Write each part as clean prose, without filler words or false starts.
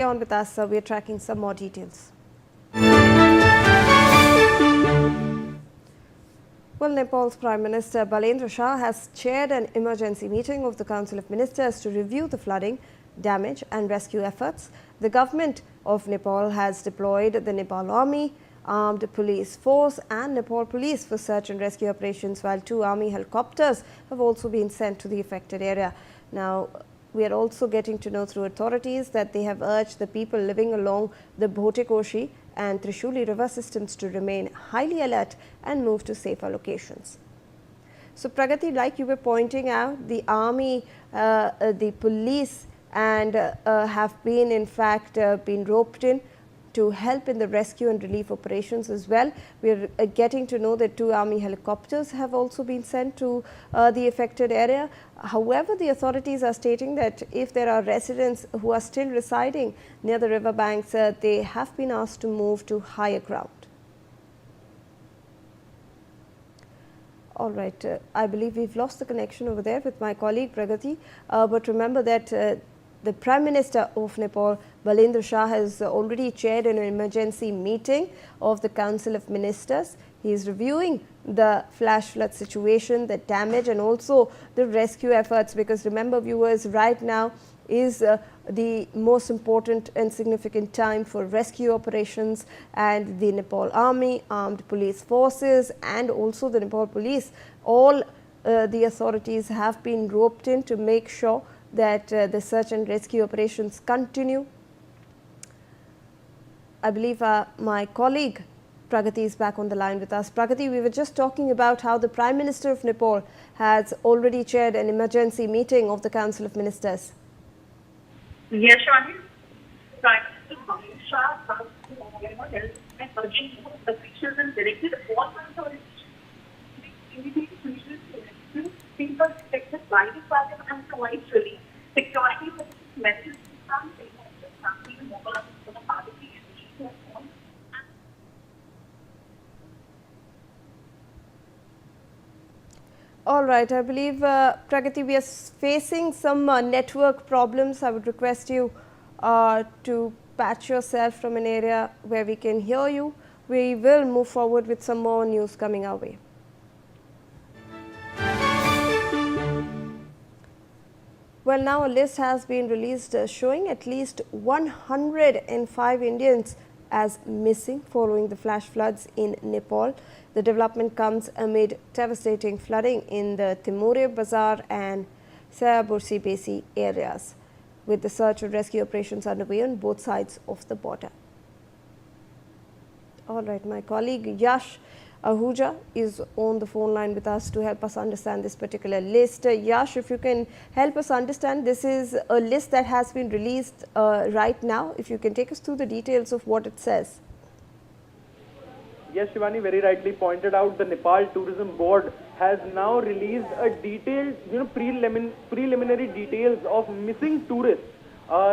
On with us, we are tracking some more details. Well, Nepal's Prime Minister Balendra Shah has chaired an emergency meeting of the Council of Ministers to review the flooding, damage and rescue efforts. The government of Nepal has deployed the Nepal Army, Armed Police Force and Nepal Police for search and rescue operations, while 2 army helicopters have also been sent to the affected area. Now, we are also getting to know through authorities that they have urged the people living along the Bhote, Koshi and Trishuli river systems to remain highly alert and move to safer locations. So, Pragati, like you were pointing out, the army, the police and have been in fact been roped in to help in the rescue and relief operations as well. We are getting to know that 2 army helicopters have also been sent to the affected area. However, the authorities are stating that if there are residents who are still residing near the river banks, they have been asked to move to higher ground. All right, I believe we've lost the connection over there with my colleague Pragati, but remember that the Prime Minister of Nepal, Balendra Shah, has already chaired an emergency meeting of the Council of Ministers. He is reviewing the flash flood situation, the damage and also the rescue efforts, because remember viewers, right now is the most important and significant time for rescue operations, and the Nepal Army, Armed Police Forces and also the Nepal Police, all the authorities have been roped in to make sure that the search and rescue operations continue. I believe my colleague Pragati is back on the line with us. Pragati, we were just talking about how the Prime Minister of Nepal has already chaired an emergency meeting of the Council of Ministers. Yes, Shani. Prime Minister Balendra Shah has held an urgent officials and directed all kinds immediate solutions to rescue people affected by the fire and provide relief. Security messages from mobilized for the party and all right, I believe Pragati, we are facing some network problems. I would request you to patch yourself from an area where we can hear you. We will move forward with some more news coming our way. Well, now a list has been released showing at least 105 Indians as missing following the flash floods in Nepal. The development comes amid devastating flooding in the Timure Bazar and Sayabursi Besi areas, with the search and rescue operations underway on both sides of the border. All right, my colleague Yash Ahuja is on the phone line with us to help us understand this particular list. Yash, if you can help us understand, this is a list that has been released right now. If you can take us through the details of what it says. Yes, Shivani very rightly pointed out, the Nepal Tourism Board has now released a detailed, preliminary details of missing tourists.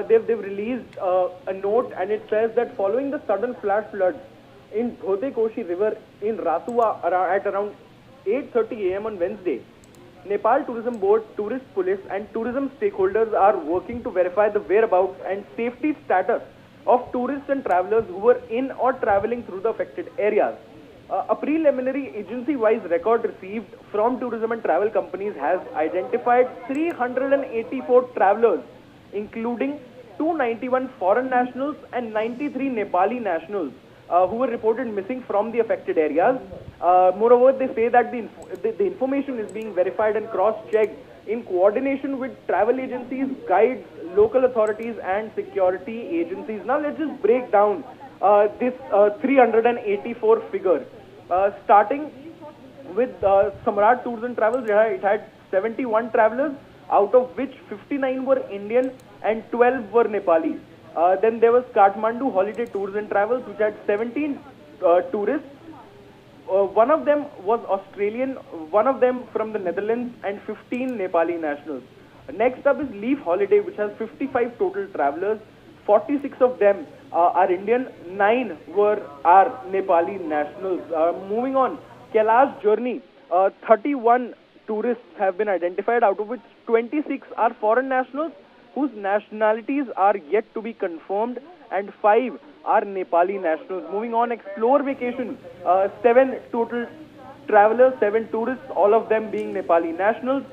They've released a note, and it says that following the sudden flash floods in Bhote Koshi River in Rasuwa at around 8:30 a.m. on Wednesday, Nepal Tourism Board, Tourist Police and tourism stakeholders are working to verify the whereabouts and safety status of tourists and travelers who were in or traveling through the affected areas. A preliminary agency-wise record received from tourism and travel companies has identified 384 travelers, including 291 foreign nationals and 93 Nepali nationals, who were reported missing from the affected areas. Moreover, they say that the information is being verified and cross-checked in coordination with travel agencies, guides, local authorities and security agencies. Now let's just break down this 384 figure. Starting with Samrat Tours and Travels, it had 71 travelers, out of which 59 were Indian and 12 were Nepali. Then there was Kathmandu Holiday Tours and Travels, which had 17 tourists. One of them was Australian, one of them from the Netherlands, and 15 Nepali nationals. Next up is Leaf Holiday, which has 55 total travelers. 46 of them are Indian, 9 are Nepali nationals. Moving on, Kailash Journey, 31 tourists have been identified, out of which 26 are foreign nationals, whose nationalities are yet to be confirmed, and 5 are Nepali nationals. Moving on, Explore Vacation, 7 total travelers, 7 tourists, all of them being Nepali nationals.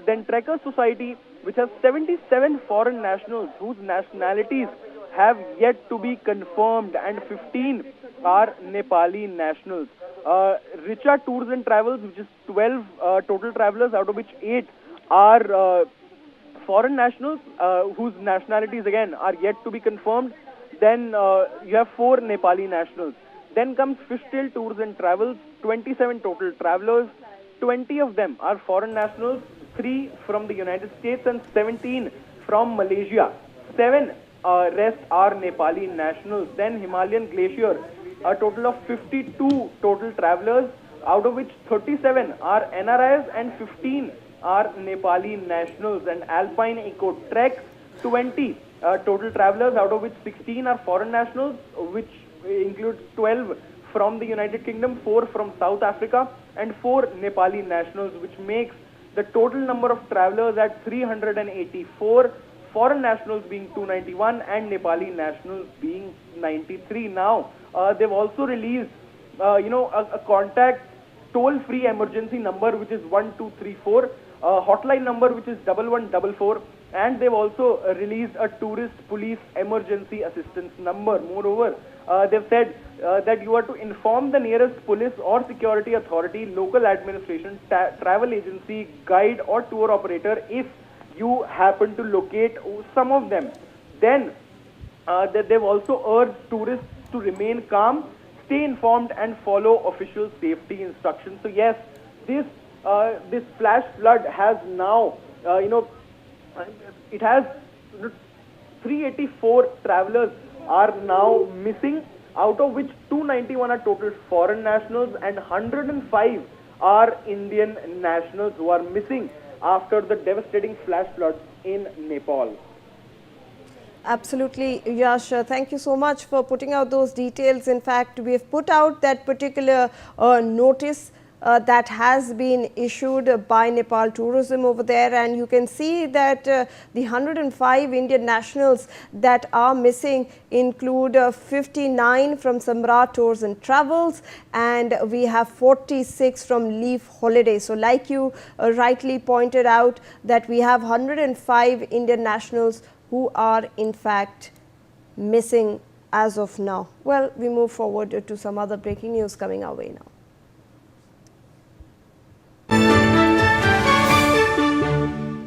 Then Trekker Society, which has 77 foreign nationals whose nationalities have yet to be confirmed, and 15 are Nepali nationals. Richa Tours and Travels, which is 12 total travelers, out of which 8 are foreign nationals whose nationalities again are yet to be confirmed. Then you have 4 Nepali nationals. Then comes Fishtail Tours and Travels, 27 total travelers. 20 of them are foreign nationals, 3 from the United States and 17 from Malaysia. 7 rest are Nepali nationals. Then Himalayan Glacier, a total of 52 total travelers, out of which 37 are NRIs and 15 are Nepali nationals. And Alpine Eco Trek, 20 total travelers, out of which 16 are foreign nationals, which includes 12 from the United Kingdom, 4 from South Africa, and 4 Nepali nationals, which makes the total number of travelers at 384, foreign nationals being 291 and Nepali nationals being 93. Now, they've also released, a contact toll-free emergency number, which is 1234, hotline number, which is 1144, and they've also released a tourist police emergency assistance number. Moreover, they've said that you are to inform the nearest police or security authority, local administration, travel agency, guide or tour operator if you happen to locate some of them. Then they've also urged tourists to remain calm, stay informed and follow official safety instructions. So yes, this flash flood has now, it has 384 travelers are now missing, out of which 291 are total foreign nationals and 105 are Indian nationals who are missing after the devastating flash floods in Nepal. Absolutely, Yash. Thank you so much for putting out those details. In fact, we have put out that particular notice that has been issued by Nepal Tourism over there, and you can see that the 105 Indian nationals that are missing include 59 from Samrat Tours and Travels, and we have 46 from Leaf Holiday. So like you rightly pointed out, that we have 105 Indian nationals who are in fact missing as of now. Well, we move forward to some other breaking news coming our way now.